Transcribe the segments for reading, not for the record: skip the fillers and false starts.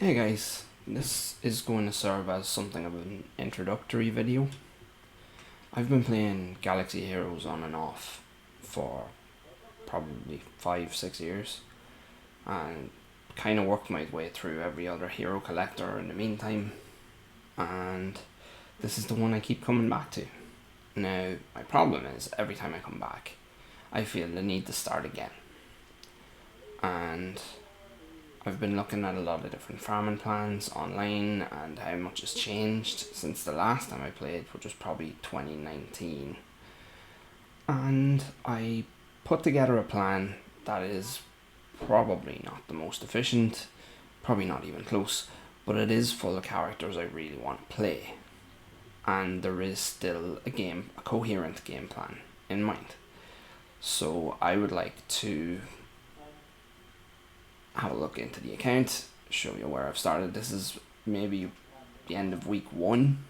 Hey guys, this is going to serve as something of an introductory video. I've been playing Galaxy Heroes on and off for probably 5-6 years and kind of worked my way through every other hero collector in the meantime, and this is the one I keep coming back to. Now, my problem is every time I come back, I feel the need to start again, and I've been looking at a lot of different farming plans online and how much has changed since the last time I played, which was probably 2019. And I put together a plan that is probably not the most efficient, probably not even close, but it is full of characters I really want to play. And there is still a coherent game plan in mind. So I would like to have a look into the account, show you where I've started. This is maybe the end of week 1,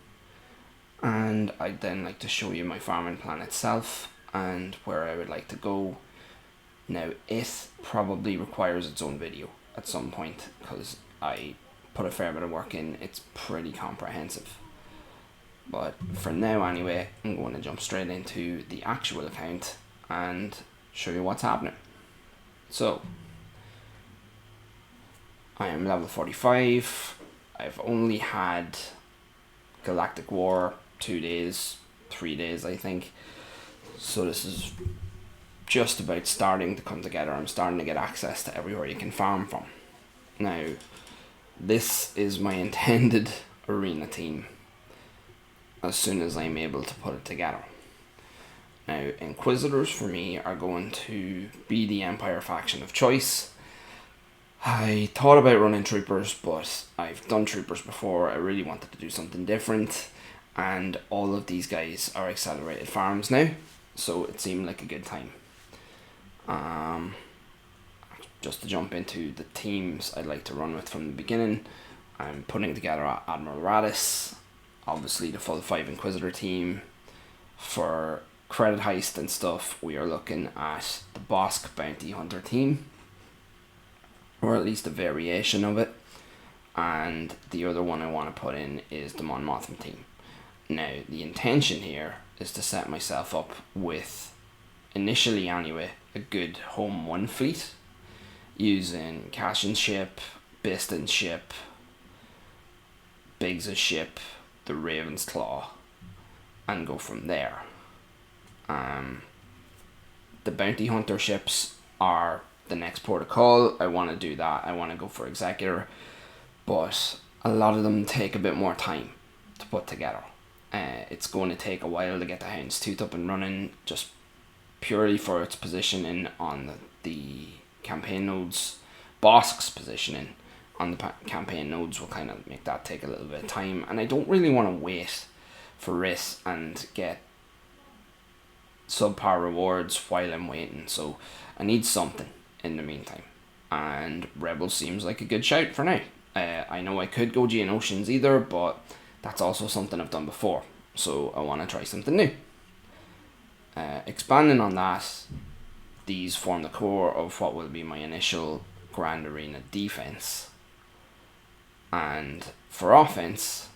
and I'd then like to show you my farming plan itself and where I would like to go. Now, it probably requires its own video at some point because I put a fair bit of work in. It's pretty comprehensive, but for now anyway, I'm going to jump straight into the actual account and show you what's happening. So I am level 45. I've only had Galactic War 2 days, 3 days I think. So this is just about starting to come together. I'm starting to get access to everywhere you can farm from. Now, this is my intended arena team as soon as I'm able to put it together. Now, Inquisitors for me are going to be the Empire faction of choice. I thought about running troopers, but I've done troopers before. I really wanted to do something different, and all of these guys are accelerated farms now, so it seemed like a good time. Just to jump into the teams I'd like to run with from the beginning, I'm putting together Admiral Radis, obviously the full 5 Inquisitor team. For credit heist and stuff, we are looking at the Bosk Bounty Hunter team, or at least a variation of it, and the other one I want to put in is the Mon Mothma team. Now, the intention here is to set myself up with, initially anyway, a good Home 1 fleet, using Cashin's ship, Biston's ship, Biggs' ship, the Raven's Claw, and go from there. The Bounty Hunter ships are the next port of call. I want to do that. I want to go for Executor, but a lot of them take a bit more time to put together. It's going to take a while to get the Houndstooth up and running, just purely for its positioning on the campaign nodes. Bosk's positioning on the campaign nodes will kind of make that take a little bit of time, and I don't really want to wait for Riss and get subpar rewards while I'm waiting, so I need something in the meantime, and Rebel seems like a good shout for now. I know I could go Geonosians either, but that's also something I've done before, so I want to try something new. Expanding on that, these form the core of what will be my initial Grand Arena defense, and for offense,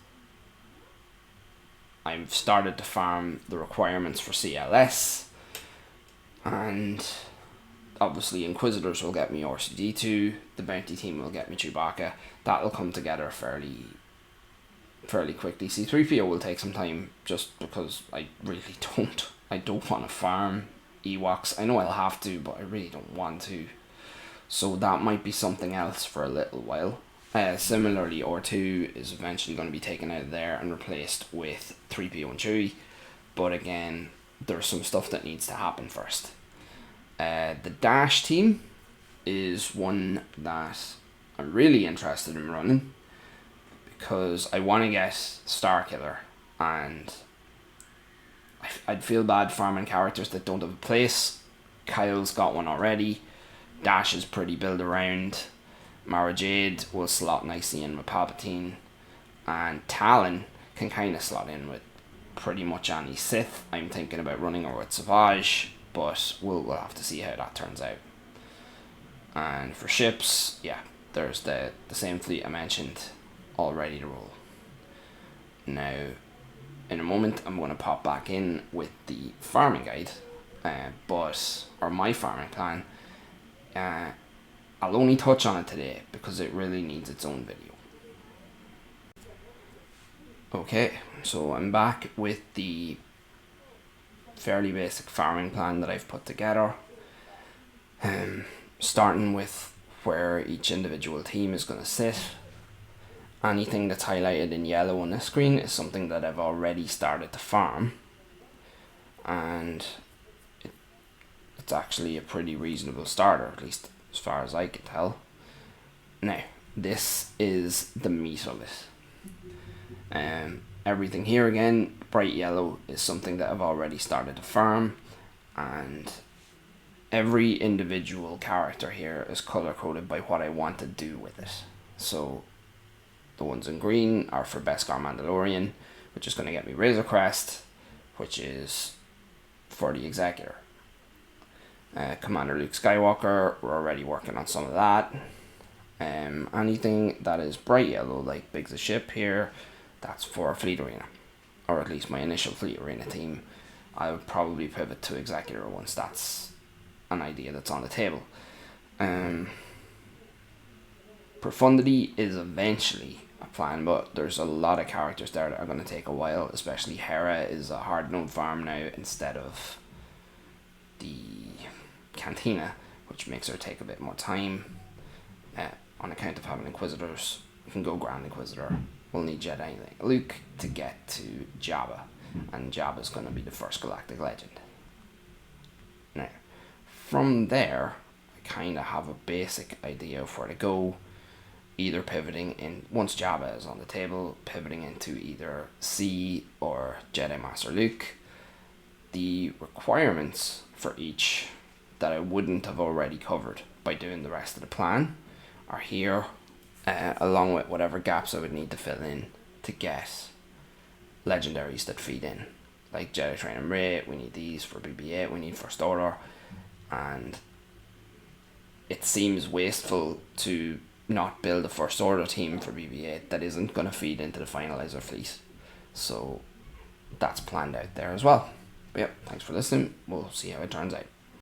I've started to farm the requirements for CLS, and obviously Inquisitors will get me RCD2, the Bounty team will get me Chewbacca. That'll come together fairly quickly. C-3PO will take some time just because I really don't want to farm Ewoks. I know I'll have to, but I really don't want to. So that might be something else for a little while. Similarly, R2 is eventually going to be taken out of there and replaced with 3PO and Chewie. But again, there's some stuff that needs to happen first. The Dash team is one that I'm really interested in running because I want to get Starkiller, and I'd feel bad farming characters that don't have a place. Kyle's got one already. Dash is pretty built around. Mara Jade will slot nicely in with Palpatine, and Talon can kind of slot in with pretty much any Sith. I'm thinking about running her with Savage, but we'll have to see how that turns out. And for ships, yeah, there's the same fleet I mentioned all ready to roll. Now, in a moment, I'm going to pop back in with the farming guide, or my farming plan. I'll only touch on it today because it really needs its own video. Okay, so I'm back with the fairly basic farming plan that I've put together. Starting with where each individual team is going to sit. Anything that's highlighted in yellow on this screen is something that I've already started to farm, and it's actually a pretty reasonable starter, at least as far as I can tell. Now, this is the meat of it. Everything here again, bright yellow, is something that I've already started to farm, and every individual character here is color coded by what I want to do with it. So the ones in green are for Beskar Mandalorian, which is going to get me Razor Crest, which is for the Executor. Commander Luke Skywalker, we're already working on some of that. Anything that is bright yellow, like Biggs' ship here, that's for Fleet Arena, or at least my initial Fleet Arena team. I would probably pivot to Executor once that's an idea that's on the table. Profundity is eventually a plan, but there's a lot of characters there that are going to take a while, especially Hera is a hard node farm now instead of the Cantina, which makes her take a bit more time. On account of having Inquisitors, we can go Grand Inquisitor. We'll need Jedi Luke to get to Jabba, and Jabba's going to be the first galactic legend. Now, from there, I kind of have a basic idea of where to go, either pivoting in, once Jabba is on the table, pivoting into either C or Jedi Master Luke. The requirements for each that I wouldn't have already covered by doing the rest of the plan are here, along with whatever gaps I would need to fill in to get legendaries that feed in. Like Jedi Training Rey, we need these for BB-8, we need First Order, and it seems wasteful to not build a First Order team for BB-8 that isn't going to feed into the Finalizer fleet. So that's planned out there as well. But yep, thanks for listening. We'll see how it turns out.